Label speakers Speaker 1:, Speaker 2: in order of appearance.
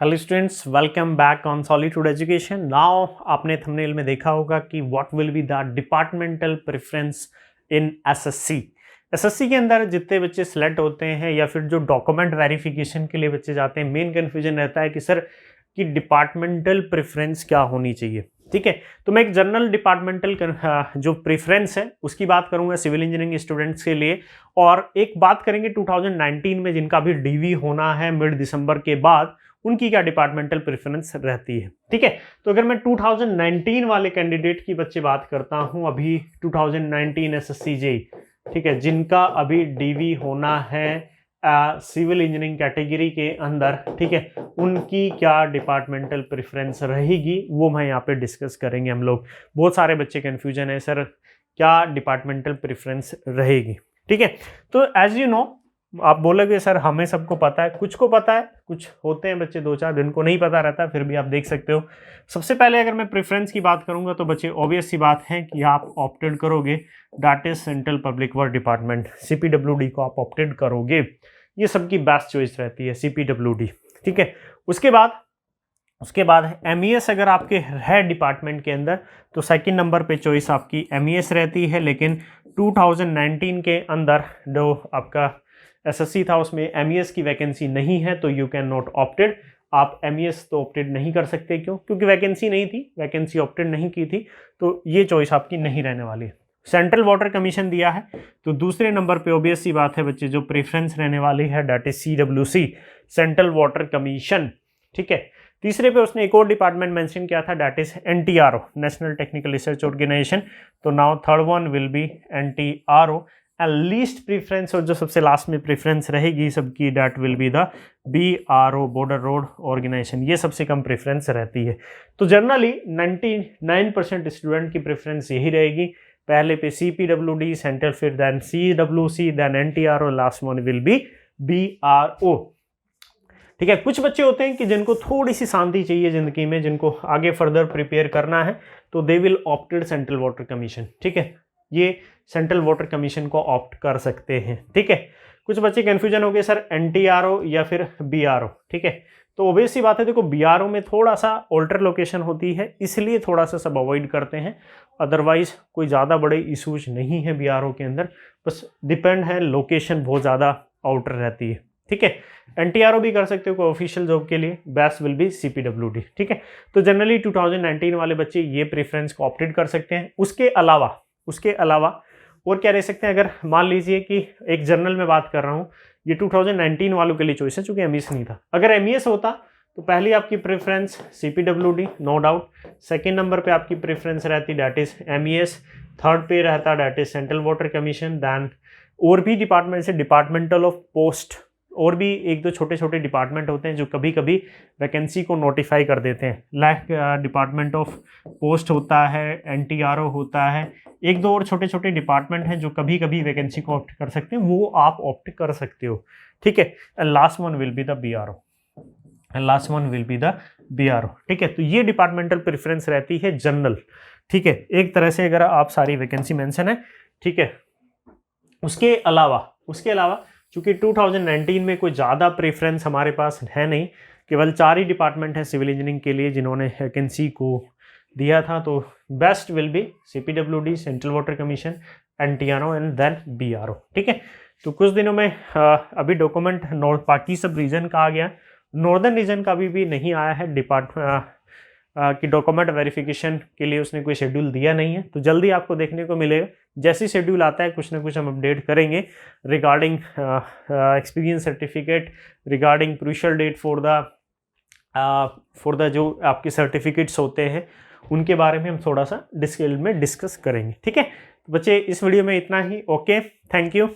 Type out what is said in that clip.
Speaker 1: Hello students, welcome back on solitude education. Now आपने thumbnail में देखा होगा कि what will be the departmental preference in SSC. SSC के अंदर जितने बच्चे सिलेक्ट होते हैं या फिर जो डॉक्यूमेंट वेरिफिकेशन के लिए बच्चे जाते हैं, मेन कन्फ्यूजन रहता है कि सर कि डिपार्टमेंटल प्रेफरेंस क्या होनी चाहिए। ठीक है, तो मैं एक जनरल डिपार्टमेंटल जो प्रेफरेंस है उसकी बात करूंगा सिविल इंजीनियरिंग स्टूडेंट्स के लिए, और एक बात करेंगे 2019 में जिनका भी डीवी होना है मिड दिसंबर के बाद, उनकी क्या डिपार्टमेंटल प्रेफरेंस रहती है। ठीक है, तो अगर मैं 2019 वाले कैंडिडेट की बच्चे बात करता हूं, अभी 2019 एसएससी जेईई, ठीक है, जिनका अभी डीवी होना है सिविल इंजीनियरिंग कैटेगरी के अंदर, ठीक है, उनकी क्या डिपार्टमेंटल प्रेफरेंस रहेगी वो मैं यहाँ पे डिस्कस करेंगे हम लोग। बहुत सारे बच्चे कंफ्यूजन है सर क्या डिपार्टमेंटल प्रेफरेंस रहेगी। ठीक है, तो एज यू नो आप बोलोगे सर हमें सबको पता है, कुछ को पता है, कुछ होते हैं बच्चे दो चार जिनको नहीं पता रहता, फिर भी आप देख सकते हो। सबसे पहले अगर मैं प्रेफरेंस की बात करूंगा तो बच्चे ऑब्वियस सी बात है कि आप ऑप्टेड करोगे that is central public work department, CPWD को आप ऑप्टेड करोगे। ये सबकी बेस्ट चॉइस रहती है सीपीडब्ल्यूडी। ठीक है, उसके बाद एमईएस अगर आपके है डिपार्टमेंट के अंदर तो सेकंड नंबर पे चॉइस आपकी एमईएस रहती है, लेकिन 2019 के अंदर जो आपका एसएससी था उसमें एमईएस की वैकेंसी नहीं है, तो यू कैन नॉट ऑप्टेड। आप एमईएस तो ऑप्टेड नहीं कर सकते, क्यों? क्योंकि वैकेंसी नहीं थी, वैकेंसी ऑप्टेड नहीं की थी, तो ये चॉइस आपकी नहीं रहने वाली है। सेंट्रल वाटर कमीशन दिया है तो दूसरे नंबर पे ऑब्वियस सी बात है बच्चे जो प्रेफरेंस रहने वाली है that is CWC, central water commission. ठीक है, तीसरे पे उसने एक और डिपार्टमेंट मेंशन किया था that is NTRO, national technical research organisation. तो now third one will be NTRO and least preference, और जो सबसे लास्ट में प्रेफरेंस रहेगी सबकी that will be the BRO, border road organisation. ये सबसे कम प्रेफरेंस रहती है। तो जनरली 99% स्टूडेंट की प्रेफरेंस यही रहेगी, पहले पे सीपीडब्ल्यूडी, सेंट्रल, फिर then CWC, then NTRO, last one will be BRO. ठीक है, कुछ बच्चे होते हैं कि जिनको थोड़ी सी शांति चाहिए जिंदगी में, जिनको आगे फर्दर प्रिपेयर करना है, तो they will opted central water commission. ठीक है, ये सेंट्रल वाटर कमीशन को ऑप्ट कर सकते हैं। ठीक है, कुछ बच्चे कंफ्यूजन हो गए सर एनटीआरओ या फिर बीआरओ। ठीक है, तो ऑब्वियस सी बात है, देखो बीआरओ में थोड़ा सा ऑल्टर लोकेशन होती है, इसलिए थोड़ा सा सब अवॉइड करते हैं, अदरवाइज कोई ज़्यादा बड़े इशूज नहीं है बीआरओ के अंदर, बस डिपेंड है लोकेशन बहुत ज़्यादा आउटर रहती है। ठीक है, एनटीआरओ भी कर सकते हो कोई ऑफिशियल जॉब के लिए, बेस्ट विल बी सीपीडब्ल्यूडी। ठीक है, तो जनरली 2019 वाले बच्चे ये प्रेफरेंस को ऑप्टेड कर सकते हैं। उसके अलावा और क्या रह सकते हैं, अगर मान लीजिए कि एक जनरल में बात कर रहा हूँ, ये 2019 वालों के लिए चॉइस है चूंकि एमईएस नहीं था। अगर एमईएस होता तो पहली आपकी preference CPWD no doubt, second number पे आपकी प्रेफरेंस रहती दैट इज एमईएस, थर्ड पे रहता that is central water commission, then और भी डिपार्टमेंट से डिपार्टमेंटल ऑफ पोस्ट, और भी एक दो छोटे छोटे डिपार्टमेंट होते हैं जो कभी कभी वैकेंसी को नोटिफाई कर देते हैं, लाइक डिपार्टमेंट ऑफ पोस्ट होता है, एनटीआरओ होता है, एक दो और छोटे छोटे डिपार्टमेंट हैं जो कभी कभी वैकेंसी को ऑप्ट कर सकते हैं, वो आप ऑप्ट कर सकते हो। ठीक है, last one will be the BRO. ठीक है, तो ये डिपार्टमेंटल प्रेफरेंस रहती है जनरल। ठीक है, एक तरह से अगर आप सारी वैकेंसी मेंशन है। ठीक है, उसके अलावा चूंकि 2019 में कोई ज़्यादा प्रेफरेंस हमारे पास है नहीं, केवल 4 ही डिपार्टमेंट हैं सिविल इंजीनियरिंग के लिए जिन्होंने वैकेंसी को दिया था, तो best will be CPWD, central water commission, NTRO and then BRO. ठीक है, तो कुछ दिनों में अभी डॉक्यूमेंट बाकी सब रीजन का आ गया, नॉर्दर्न रीजन का भी नहीं आया है कि डॉक्यूमेंट वेरिफिकेशन के लिए उसने कोई शेड्यूल दिया नहीं है, तो जल्दी आपको देखने को मिलेगा। जैसे शेड्यूल आता है कुछ ना कुछ हम अपडेट करेंगे regarding experience certificate, regarding crucial date for the जो आपके सर्टिफिकेट्स होते हैं उनके बारे में हम थोड़ा सा डिटेल में डिस्कस करेंगे। ठीक है, बच्चे इस वीडियो में इतना ही। Okay, thank you.